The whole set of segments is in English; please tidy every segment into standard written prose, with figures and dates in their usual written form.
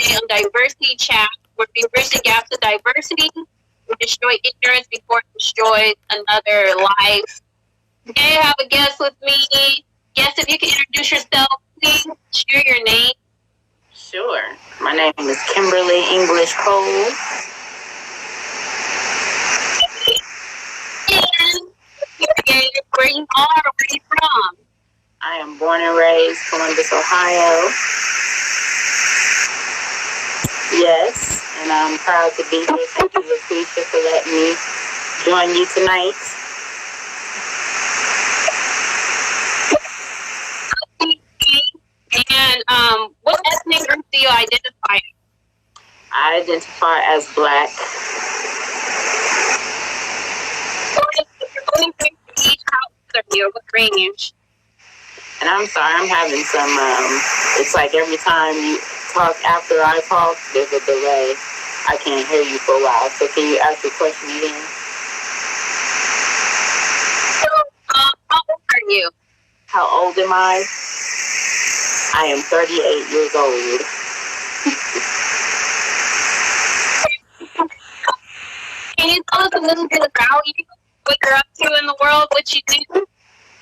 today on Diversity Chat, where we bridge the gaps of diversity. We destroy ignorance before it destroys another life. Today I have a guest with me. Yes, if you can introduce yourself, please share your name. Sure. My name is Kimberly English Cole. And where you are, where you from? I am born and raised Columbus, Ohio. Yes, and I'm proud to be here. Thank you, Lucretia, for letting me join you tonight. And what ethnic group do you identify as? I identify as Black. What range? And I'm sorry, I'm having some, it's like every time you talk after I talk, there's a delay. I can't hear you for a while. So can you ask the question again? How old are you? How old am I? I am 38 years old. Can you tell us a little bit about you, what you're up to in the world, what you do?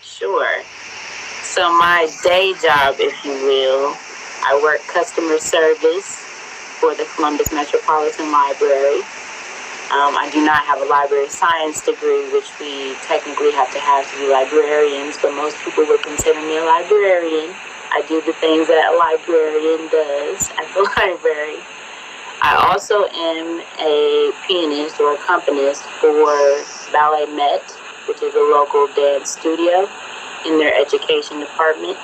Sure. So my day job, if you will, I work customer service for the Columbus Metropolitan Library. I do not have a library science degree, which we technically have to be librarians, but most people would consider me a librarian. I do the things that a librarian does at the library. I also am a pianist or accompanist for Ballet Met, which is a local dance studio in their education department.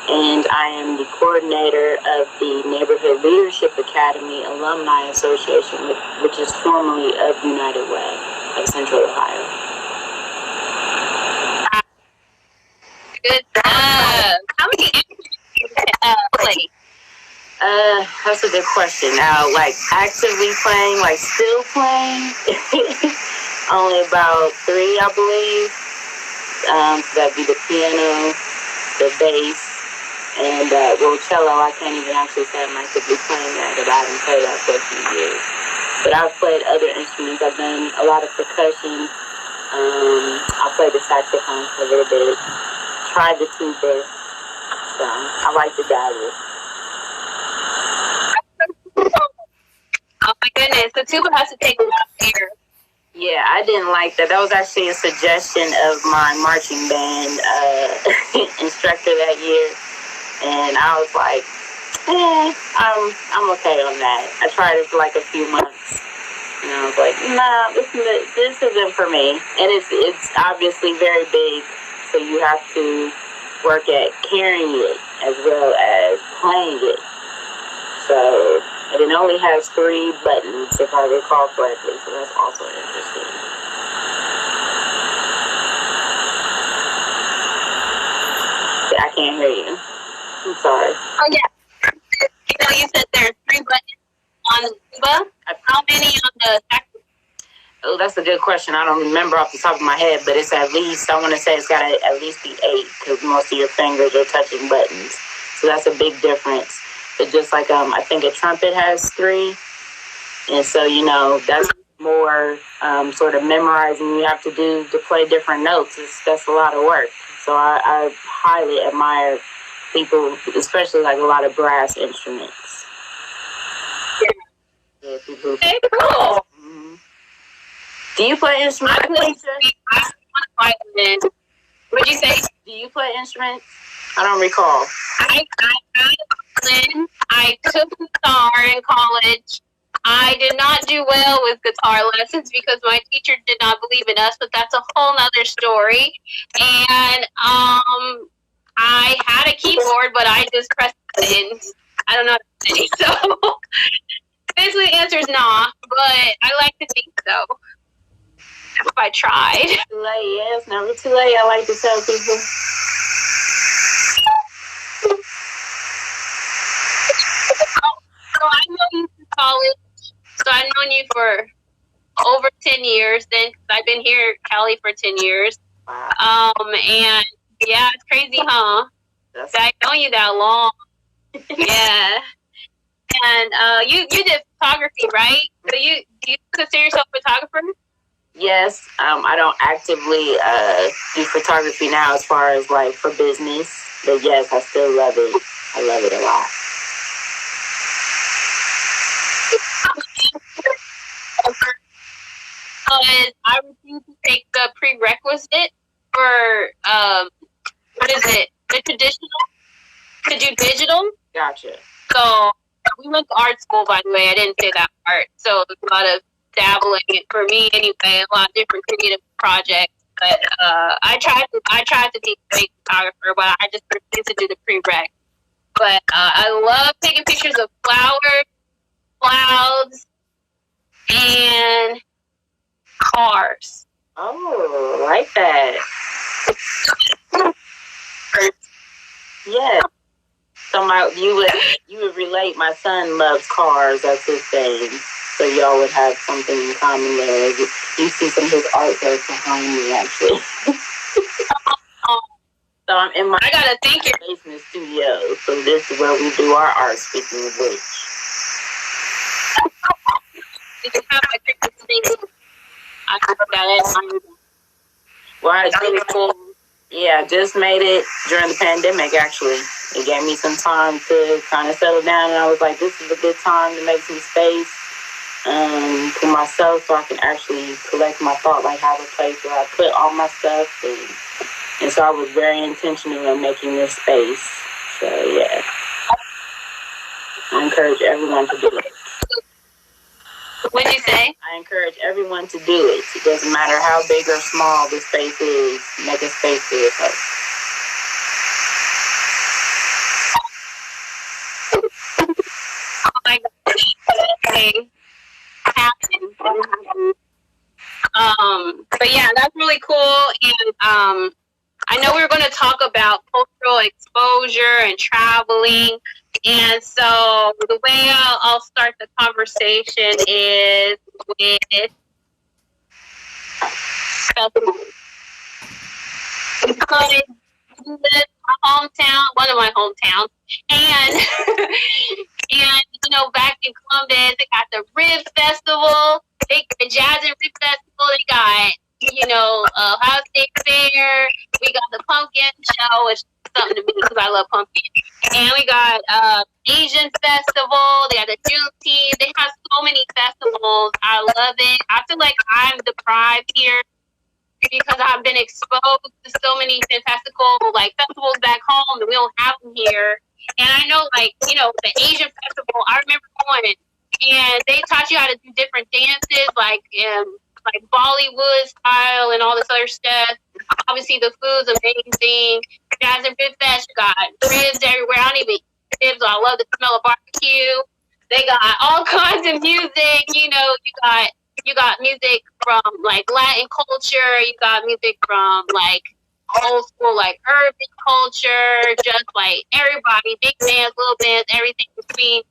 And I am the coordinator of the Neighborhood Leadership Academy Alumni Association, which is formerly of United Way of Central Ohio. Good job. How many instruments do you play? That's a good question. Now, like actively playing, like still playing, only about 3, I believe. So that'd be the piano, the bass, and cello. I can't even actually say I'm actively playing that because I haven't played that for a few years. But I've played other instruments. I've done a lot of percussion. I played the saxophone for a little bit. Tried the tuba. So I like to dabble. Oh my goodness, the tuba has to take a lot of air. Yeah, I didn't like that. That was actually a suggestion of my marching band instructor that year. And I was like, I'm okay on that. I tried it for like a few months. And I was like, nah, this isn't for me. And it's obviously very big, so you have to work at carrying it as well as playing it. So, and it only has 3 buttons, if I recall correctly, so that's also interesting. I can't hear you. I'm sorry. Oh, yeah. You said there are 3 buttons on the tuba. How many on the saxophone? Oh, that's a good question. I don't remember off the top of my head, but it's at least, I want to say it's got to at least be 8, because most of your fingers are touching buttons. So that's a big difference. But just like, I think a trumpet has 3. And so, that's more sort of memorizing you have to do to play different notes. That's a lot of work. So I highly admire people, especially like a lot of brass instruments. Yeah, people. Hey, cool. Mm-hmm. Do you play instruments? I play violin. What'd you say? Do you play instruments? I don't recall. I took guitar in college. I did not do well with guitar lessons because my teacher did not believe in us, but that's a whole nother story. And I had a keyboard, but I just pressed buttons. I don't know what to say. So basically the answer is nah, but I like to think so. If I tried. Too late, yeah, it's never too late. I like to tell people. So I know you from college. So I've known you for over 10 years then. I've been here in Cali for 10 years. Wow. And yeah, it's crazy, huh? I've known you that long. Yeah. And you did photography, right? So do you consider yourself a photographer? Yes, I don't actively do photography now as far as like for business, but yes, I still love it. I love it a lot. I refuse to take the prerequisite for what is it? The traditional to do digital. Gotcha. So we went to art school, by the way. I didn't say that part. So there's a lot of dabbling for me anyway. A lot of different creative projects. But I tried to be a great photographer, but I just refused to do the prereq. But I love taking pictures of flowers, clouds, and cars. Oh, I like that. Yeah. So you would relate. My son loves cars. That's his thing. So y'all would have something in common there. You see some of his artwork behind me, actually. So I'm in my basement studio. So this is where we do our art. Speaking of which, you can have my Christmas thing. I forgot that. Well, it's really cool. Yeah, I just made it during the pandemic, actually. It gave me some time to kind of settle down, and I was like, this is a good time to make some space for myself so I can actually collect my thought, like have a place where I put all my stuff. And so I was very intentional in making this space. So, yeah. I encourage everyone to do it. What'd you say? I encourage everyone to do it. It doesn't matter how big or small the space is. Make a space for yourself. Oh my God. But yeah, that's really cool. And I know we were going to talk about cultural exposure and traveling. And so the way I'll start the conversation is with my hometown, one of my hometowns, and you know, back in Columbus, they got the Rib Festival, the Jazz and Rib Festival. They got Ohio State Fair. We got the Pumpkin Show, which is something to me because I love pumpkin. And we got Asian Festival. They got the Juneteenth. They have so many festivals. I love it. I feel like I'm deprived here because I've been exposed to so many fantastical festivals back home that we don't have them here. And I know, the Asian Festival, I remember going, and they taught you how to do different dances, like Bollywood style and all this other stuff. Obviously, the food's amazing. Jazz and Rib Fest, you got ribs everywhere. I don't even eat ribs. I love the smell of barbecue. They got all kinds of music. You got music from Latin culture. You got music from old school urban culture. Just everybody, big bands, little bands, everything between.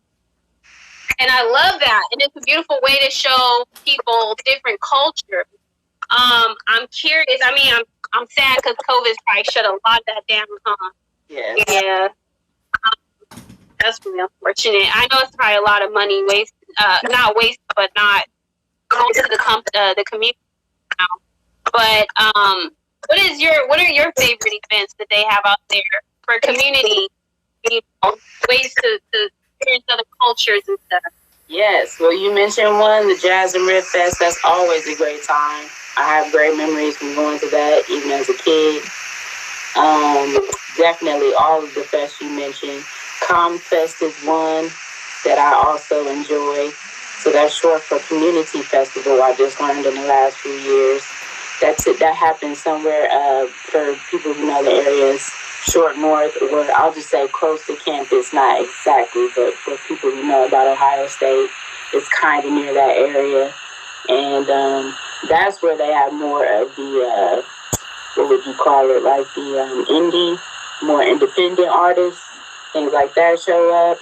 And I love that. And it's a beautiful way to show people different cultures. I'm curious. I mean, I'm sad because COVID's probably shut a lot of that down, huh? Yeah. That's really unfortunate. I know it's probably a lot of money wasted, not wasted, but not going to the community now. But what are your favorite events that they have out there for community? Ways to experience other cultures and stuff. Yes, well, you mentioned one, the Jazz and Rib Fest. That's always a great time. I have great memories from going to that, even as a kid. Definitely all of the fests you mentioned. ComFest is one that I also enjoy. So that's short for Community Festival. I just learned in the last few years. That happens somewhere for people who know the areas, short north, or I'll just say close to campus, not exactly, but for people who know about Ohio State, it's kind of near that area. And that's where they have more of the, what would you call it, like the indie, more independent artists, things like that show up.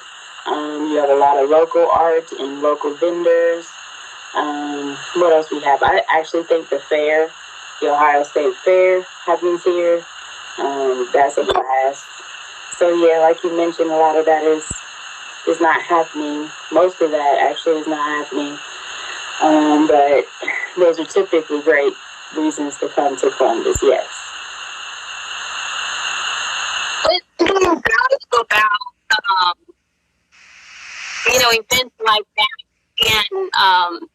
You have a lot of local art and local vendors. What else we have? I actually think the fair, the Ohio State Fair happens here. That's a blast. So yeah, like you mentioned, a lot of that is is not happening. Most of that actually is not happening. But those are typically great reasons to come to Columbus, yes. What do you guys about, events like that and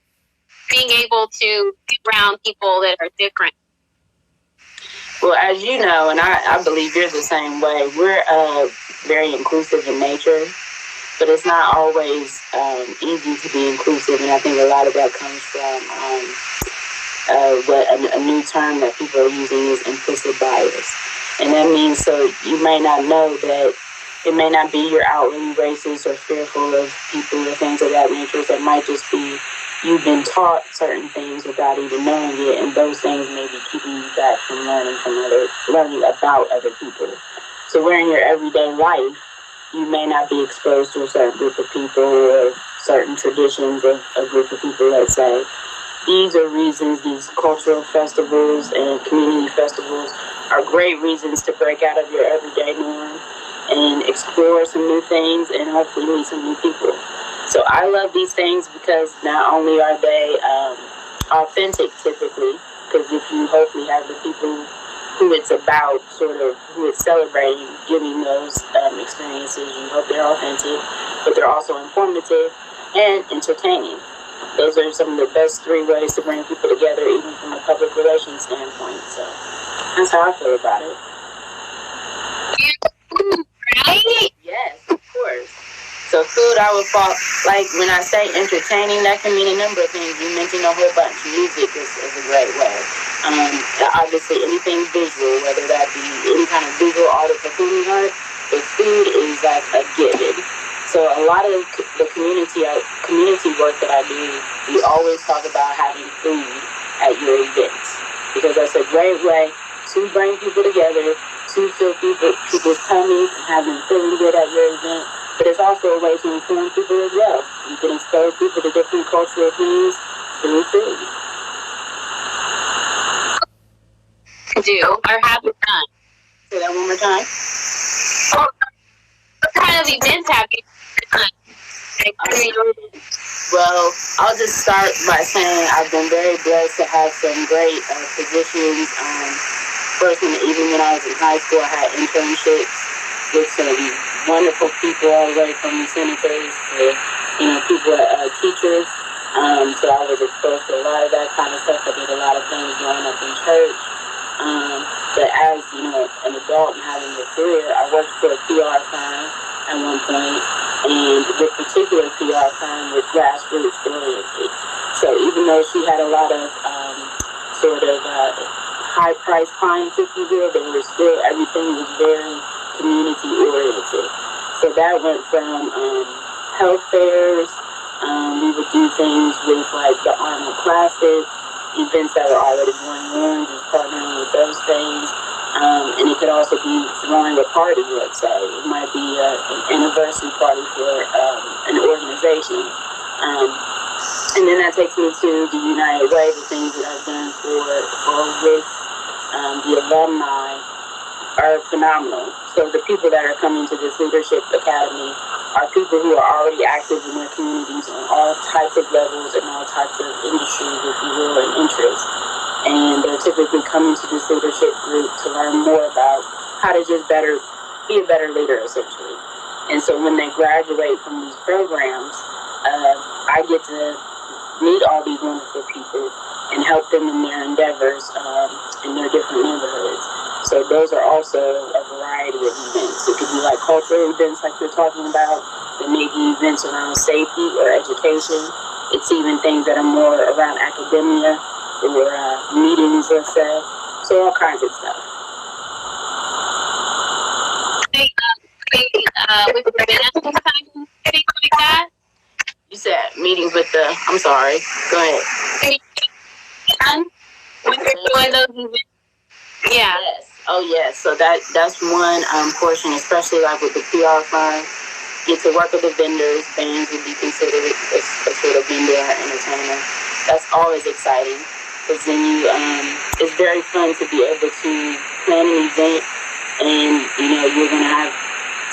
being able to be around people that are different? Well, as you know, and I believe you're the same way, we're very inclusive in nature, but it's not always easy to be inclusive, and I think a lot of that comes from what a new term that people are using is implicit bias. And that means, so you may not know that it may not be you're outwardly racist or fearful of people or things of that nature. It might just be you've been taught certain things without even knowing it, and those things may be keeping you back from learning about other people. So where in your everyday life, you may not be exposed to a certain group of people or certain traditions of a group of people, let's say. These are reasons, these cultural festivals and community festivals are great reasons to break out of your everyday norm and explore some new things and hopefully meet some new people. So I love these things because not only are they authentic typically, because if you hopefully have the people who it's about, sort of who it's celebrating, giving those experiences, you hope they're authentic, but they're also informative and entertaining. Those are some of the best 3 ways to bring people together, even from a public relations standpoint. So that's how I feel about it. Right? Yes, of course. So food, I would fall, like when I say entertaining, that can mean a number of things. You mentioned a whole bunch. Music is a great way. Obviously, anything visual, whether that be any kind of visual art or performing art, but food is like a given. So a lot of the community work that I do, we always talk about having food at your events, because that's a great way to bring people together, to fill people's tummies and have them feeling good at your event. But it's also a way to inform people as well. You can expose people to different cultural things through food. Do or have you done? Say that one more time. What kind of events have you done? Well, I'll just start by saying I've been very blessed to have some great positions. First, even when I was in high school, I had internships with some wonderful people, all the way from senators to people, teachers. So I was exposed to a lot of that kind of stuff. I did a lot of things growing up in church. But as an adult and having a career, I worked for a PR firm at one point, and this particular PR firm was grassroots oriented. So even though she had a lot of sort of high price clients, if you will, there was still, everything was very community oriented. So that went from health fairs. We would do things with like the Arnold Classic, events that were already going on, just partnering with those things. And it could also be throwing a party, let's say. It might be an anniversary party for an organization. And then that takes me to the United Way, the things that I've done for or with the alumni are phenomenal. So the people that are coming to this leadership academy are people who are already active in their communities on all types of levels and all types of industries, if you will, and interests. And they're typically coming to this leadership group to learn more about how to just be a better leader, essentially. And so when they graduate from these programs, I get to meet all these wonderful people and help them in their endeavors in their different neighborhoods. So those are also a variety of events. It could be like cultural events like you're talking about. There may be events around safety or education. It's even things that are more around academia or meetings, let's say. So all kinds of stuff. With the business things like that? You said meetings with I'm sorry. Go ahead. When you're doing those events? Yeah. Yes. Oh, yes. So that's one portion, especially like with the PR firm. Get to work with the vendors. Bands would be considered a sort of vendor or entertainer. That's always exciting because then it's very fun to be able to plan an event and you're going to have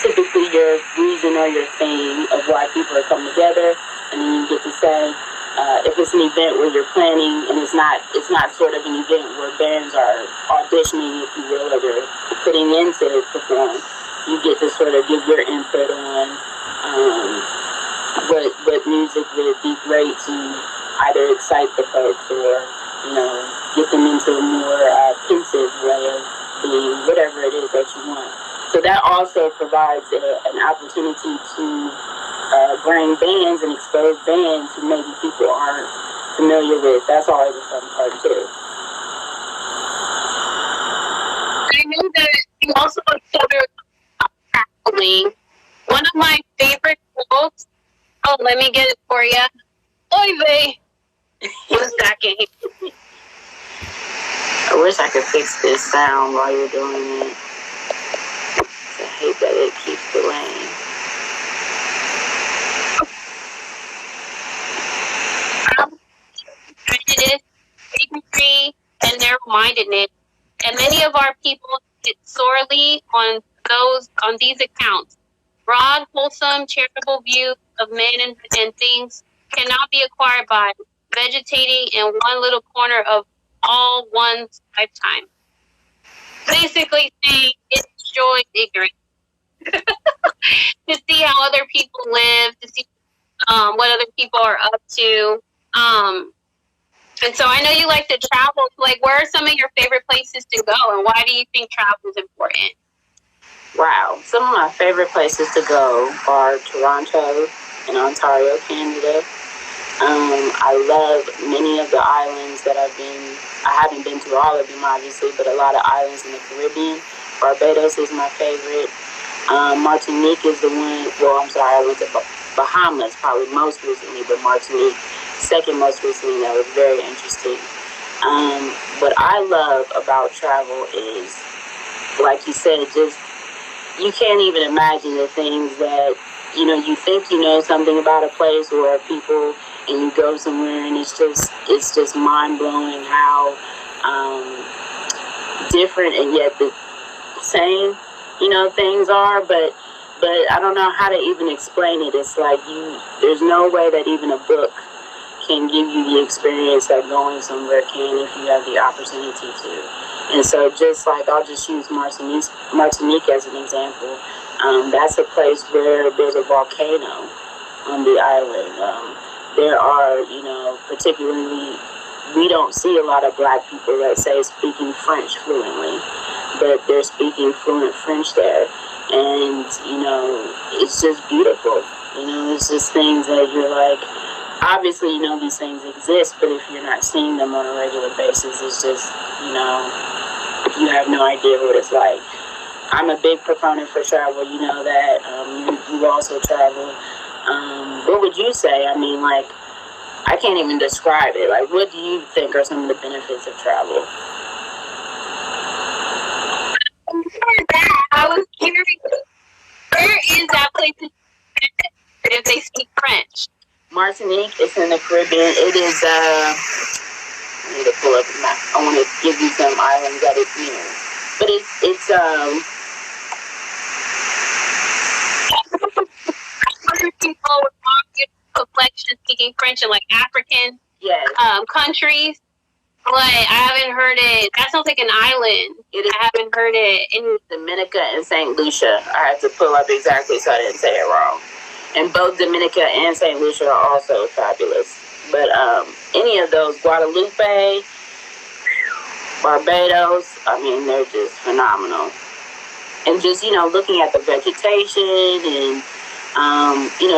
typically your reason or your theme of why people are coming together, and then you get to say, if it's an event where you're planning and it's not sort of an event where bands are auditioning, if you will, or they're putting in to perform, you get to sort of give your input on what music would be great to either excite the folks or, get them into a more pensive way of being, whatever it is that you want. So that also provides an opportunity to bring bands and expose bands who maybe people aren't familiar with. That's always a fun part too. I know that you also consider traveling. One of my favorite quotes. Oh, let me get it for you. Oy vey. 1 second. I wish I could fix this sound while you're doing it. I hate that it keeps delaying. Prejudice, bigotry, and narrow-mindedness, and many of our people get sorely on these accounts. Broad, wholesome, charitable views of men and things cannot be acquired by vegetating in one little corner of all one's lifetime. Basically saying it destroys ignorance. To see how other people live, to see what other people are up to. And so I know you like to travel. Like, where are some of your favorite places to go, and why do you think travel is important? Wow. Some of my favorite places to go are Toronto and Ontario, Canada. I love many of the islands that I haven't been to all of them, obviously, but a lot of islands in the Caribbean. Barbados is my favorite. Martinique is the one, I went to Bahamas probably most recently, but Martinique, second most recently, that was very interesting. What I love about travel is, like you said, just, you can't even imagine the things that, you think you know something about a place or people, and you go somewhere and it's just mind-blowing how different and yet the same, things are, but I don't know how to even explain it. It's like there's no way that even a book can give you the experience that going somewhere can if you have the opportunity to. And so just like, I'll just use Martinique as an example. That's a place where there's a volcano on the island. There are, particularly, we don't see a lot of Black people that say speaking French fluently, but they're speaking fluent French there. And, it's just beautiful. It's just things that you're like, obviously, these things exist, but if you're not seeing them on a regular basis, it's just, you have no idea what it's like. I'm a big proponent for travel. You know that. You also travel. What would you say? I mean, like, I can't even describe it. Like, what do you think are some of the benefits of travel? I was curious. Where is that place if they speak French? Martinique is in the Caribbean. It is, I need to pull up the map. I want to give you some islands that it's near. But it's other people with complexion speaking French in like African countries. But I haven't heard it. That sounds like an island. I haven't heard it in Dominica and St. Lucia. I had to pull up exactly so I didn't say it wrong. And both Dominica and St. Lucia are also fabulous. But any of those, Guadalupe, Barbados, I mean, they're just phenomenal. And just, looking at the vegetation and,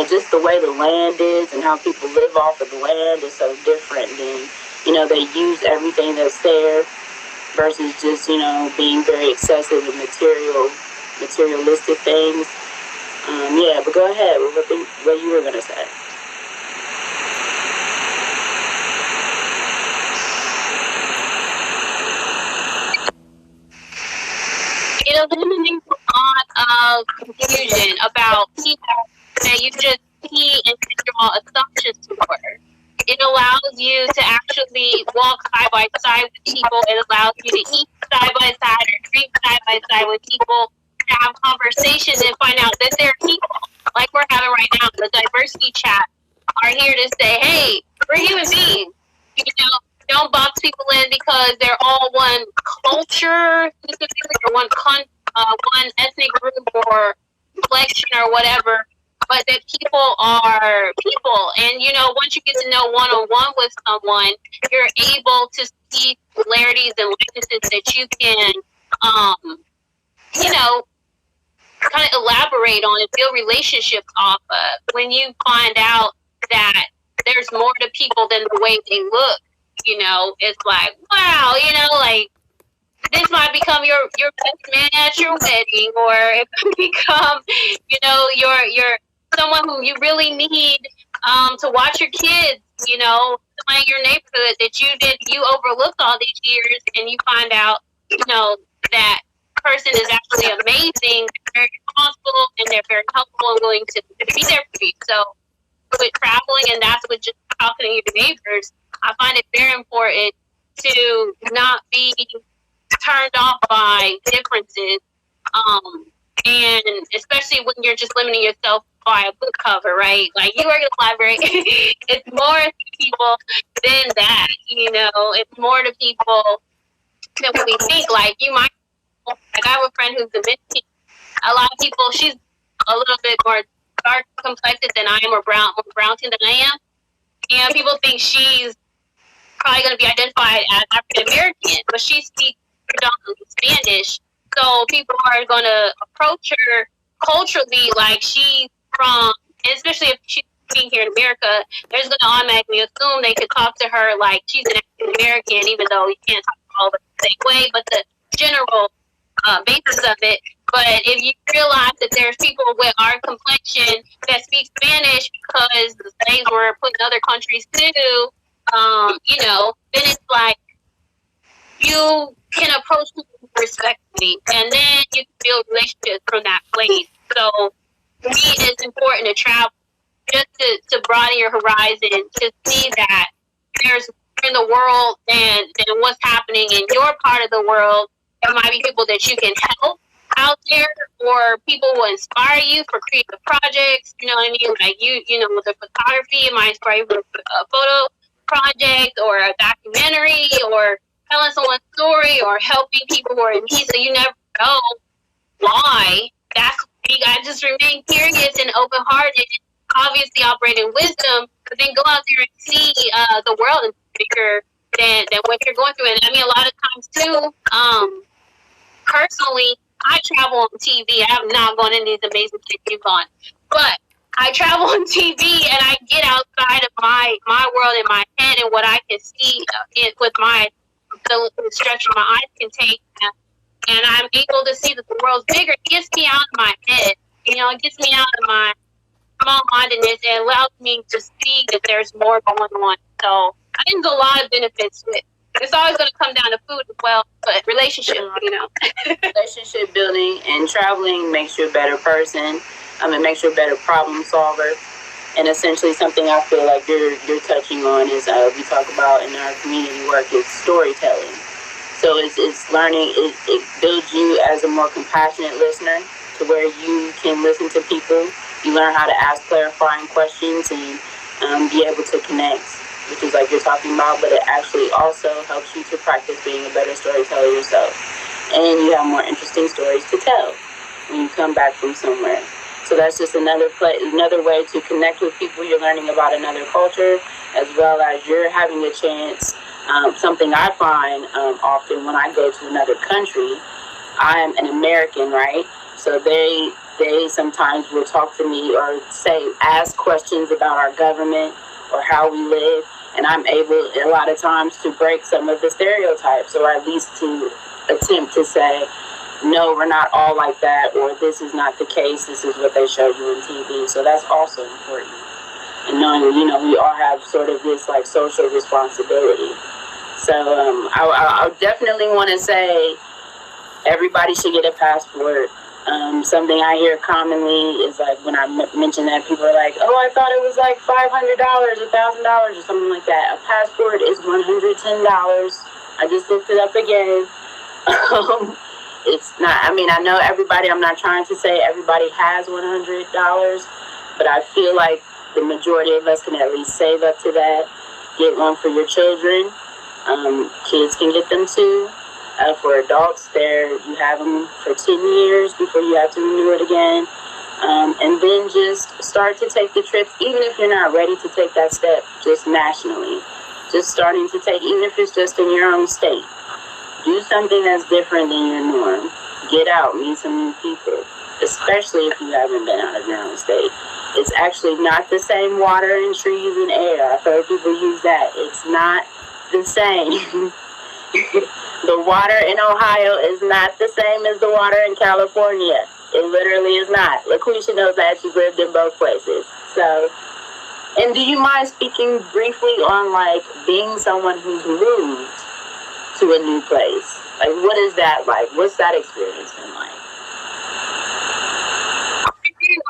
just the way the land is and how people live off of the land is so different than, they use everything that's there versus just, being very excessive in materialistic things. But go ahead with what you were going to say. It eliminates a lot of confusion about people that you just see and draw assumptions toward. It allows you to actually walk side by side with people. It allows you to eat side by side or drink side by side with people to have conversations and find out that they're people like we're having right now. The diversity chat are here to say, hey, we're human beings. You know, don't box people in because they're all one culture specifically or one ethnic group or complexion or whatever. But that people are people, and you know, once you get to know one-on-one with someone, you're able to see similarities and likenesses that you can, you know, kind of elaborate on and build relationships off of. When you find out that there's more to people than the way they look, you know, it's like, wow, you know, like this might become your best man at your wedding, or it could become, you know, your someone who you really need to watch your kids, you know, someone in your neighborhood that you overlooked all these years, and you find out, you know, that person is actually amazing, very responsible, and they're very helpful and willing to be there for you. So with traveling, and that's with just talking to your neighbors, I find it very important to not be turned off by differences, and especially when you're just limiting yourself by a book cover, right? Like, you work in the library, it's more to people than that, you know, it's more to people than we think. Like, you might, like, I have a friend who's Dominican. A lot of people, she's a little bit more dark complected than I am, or brown tint than I am, and people think she's probably going to be identified as African American, but she speaks predominantly Spanish, so people are going to approach her culturally like she's from, especially if she's being here in America, they're just going to automatically assume they could talk to her like she's an African American, even though you can't talk all the same way, but the general basis of it. But if you realize that there's people with our complexion that speak Spanish because the slaves were put in other countries too, you know, then it's like you can approach people respectfully, and then you can build relationships from that place. So for me, it's important to travel just to broaden your horizon, to see that there's more in the world than what's happening in your part of the world. There might be people that you can help out there, or people will inspire you for creative projects. You know what I mean? Like you know, with the photography, it might inspire you with a photo project or a documentary, or telling someone's story, or helping people who are in need. So you never know why. That's you got to just remain curious and open-hearted. Obviously, operate in wisdom, but then go out there and see the world and bigger than what you're going through. And I mean, a lot of times too. Personally, I travel on TV. I have not gone in these amazing places you've gone, but I travel on TV and I get outside of my world in my head and what I can see with the stretch of my eyes can take, and I'm able to see that the world's bigger. It gets me out of my head, you know. It gets me out of my small-mindedness and allows me to see that there's more going on. So I think there's a lot of benefits to it. It's always going to come down to food as well, but relationship, you know. Relationship building and traveling makes you a better person. It makes you a better problem solver. And essentially something I feel like you're touching on is we talk about in our community work is storytelling. So it's learning, it builds you as a more compassionate listener, to where you can listen to people. You learn how to ask clarifying questions and be able to connect, which is like you're talking about, but it actually also helps you to practice being a better storyteller yourself. And you have more interesting stories to tell when you come back from somewhere. So that's just another way to connect with people. You're learning about another culture, as well as you're having a chance. Something I find often when I go to another country, I'm an American, right? So they sometimes will talk to me or ask questions about our government or how we live. And I'm able, a lot of times, to break some of the stereotypes, or at least to attempt to say, no, we're not all like that, or this is not the case, this is what they show you on TV. So that's also important. And knowing, you know, we all have sort of this, like, social responsibility. So I definitely want to say everybody should get a passport. Something I hear commonly is like when I mention that, people are like, oh, I thought it was like $500, $1,000 or something like that. A passport is $110. I just looked it up again. it's not, I mean, I know everybody, I'm not trying to say everybody has $100, but I feel like the majority of us can at least save up to that. Get one for your children. Kids can get them too. For adults, you have them for 10 years before you have to renew it again. And then just start to take the trips, even if you're not ready to take that step, just nationally. Just starting to take, even if it's just in your own state. Do something that's different than your norm. Get out, meet some new people, especially if you haven't been out of your own state. It's actually not the same water and trees and air. I've heard people use that. It's not the same. The water in Ohio is not the same as the water in California. It literally is not. LaQuisha knows that. She's lived in both places. So, and do you mind speaking briefly on, like, being someone who's moved to a new place? Like, what is that like? What's that experience been like?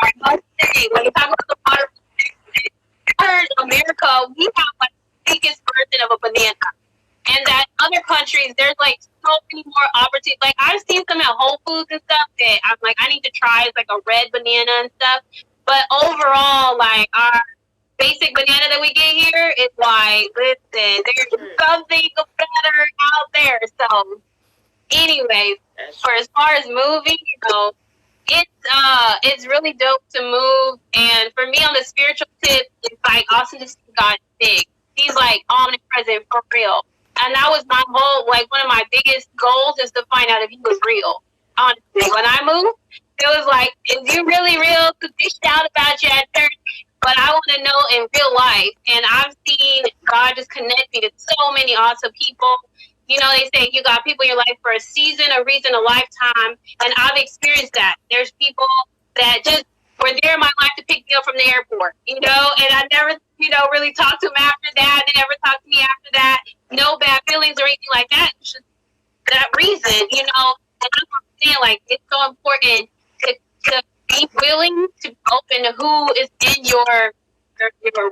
I must say, when you talk about the water, in America, we have like the biggest version of a banana. And that other countries, there's like so many more opportunities. Like I've seen some at Whole Foods and stuff that I'm like, I need to try. It's like a red banana and stuff. But overall, like our basic banana that we get here is like, listen, there's something better out there. So, anyways, for as far as moving, it's really dope to move. And for me, on the spiritual tip, it's like awesome to see God big. He's like omnipresent for real. And that was my whole, like, one of my biggest goals is to find out if he was real. Honestly, when I moved, it was like, is you really real? Because they shout about you at church, but I want to know in real life. And I've seen God just connect me to so many awesome people. You know, they say you got people in your life for a season, a reason, a lifetime. And I've experienced that. There's people that just were there in my life to pick me up from the airport, and I never, really talked to them after that. They never talked to me after that. No bad feelings or anything like that. It's just that reason, and I'm saying, like, it's so important to be willing to be open to who is in your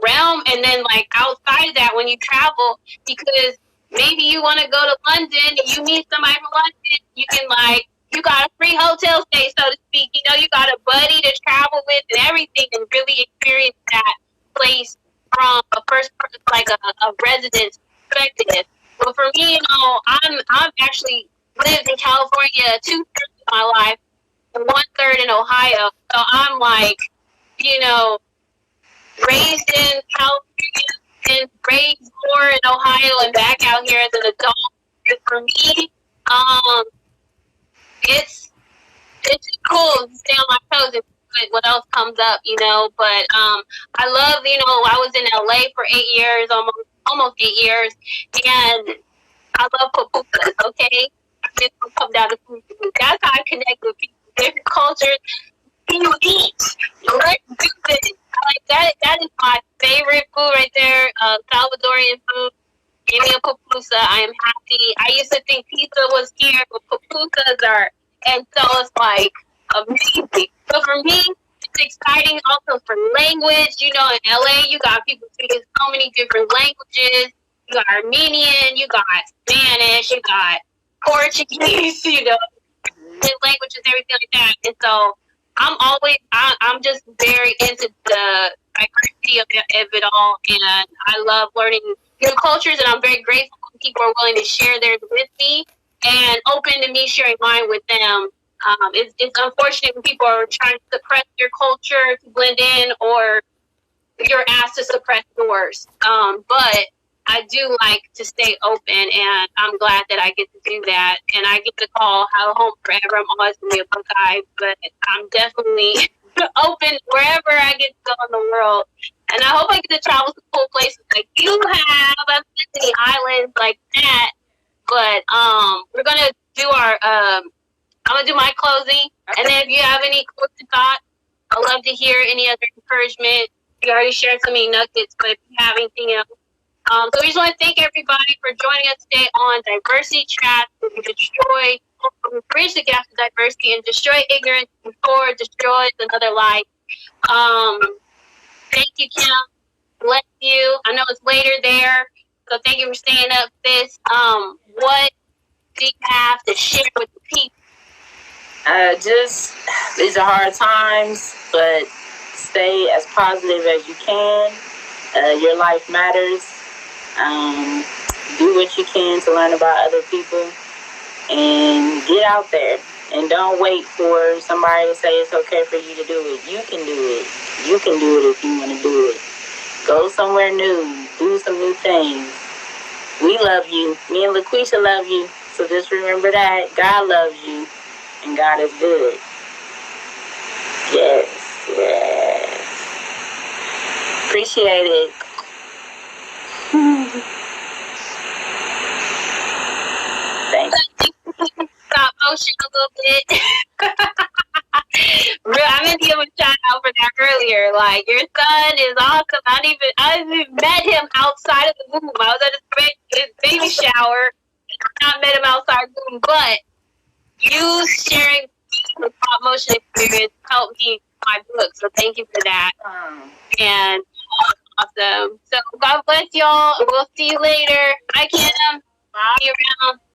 realm, and then, like, outside of that, when you travel, because maybe you want to go to London and you meet somebody from London, you can, like, you got a free hotel stay, so to speak. You got a buddy to travel with and everything, and really experience that place from a first person, like a resident's perspective. But for me, I've actually lived in California 2/3 of my life and 1/3 in Ohio. So I'm like, raised in California and raised more in Ohio and back out here as an adult. And for me, it's cool to stay on my toes and see what else comes up, But I love, I was in LA for 8 years, almost 8 years, and I love pupusas. Okay, just come down to food. That's how I connect with people, different cultures. You eat. Let's do this. Like that. That is my favorite food right there. Salvadorian food. Give me a pupusa. I am happy. I used to think pizza was here, but pupusas are. And so it's like amazing. So for me, it's exciting also for language. In LA, you got people speaking so many different languages. You got Armenian, you got Spanish, you got Portuguese, different languages, everything like that. And so I'm just very into the diversity of it all. And I love learning new cultures, and I'm very grateful when people are willing to share theirs with me and open to me sharing mine with them. It's unfortunate when people are trying to suppress your culture to blend in, or you're asked to suppress yours. But I do like to stay open, and I'm glad that I get to do that. And I get to call How Home Forever. I'm always going to be a Buckeye, but I'm definitely open wherever I get to go in the world. And I hope I get to travel to cool places like you have. I've been to the islands like that. But we're going to do I'm going to do my closing. And then if you have any closing thoughts, I'd love to hear any other encouragement. You already shared so many nuggets, but if you have anything else. So we just want to thank everybody for joining us today on Diversity Chat. We bridge the gap to diversity and destroy ignorance before it destroys another life. Thank you, Kim. Bless you. I know it's later there, so thank you for staying up, sis. What do you have to share with the people? Just, these are hard times, but stay as positive as you can. Your life matters. Do what you can to learn about other people and get out there. And don't wait for somebody to say it's okay for you to do it. You can do it. You can do it if you want to do it. Go somewhere new. Do some new things. We love you. Me and LaQuisha love you. So just remember that. God loves you. And God is good. Yes. Yes. Appreciate it. Thanks. Stop motion a little bit. I meant to give a shout out for that earlier. Like, your son is awesome. I even met him outside of the womb. I was at his baby shower. I not met him outside the womb, but you sharing the stop motion experience helped me in my book. So thank you for that. And awesome. So God bless y'all. We'll see you later. Bye, Kim. Bye. See you around.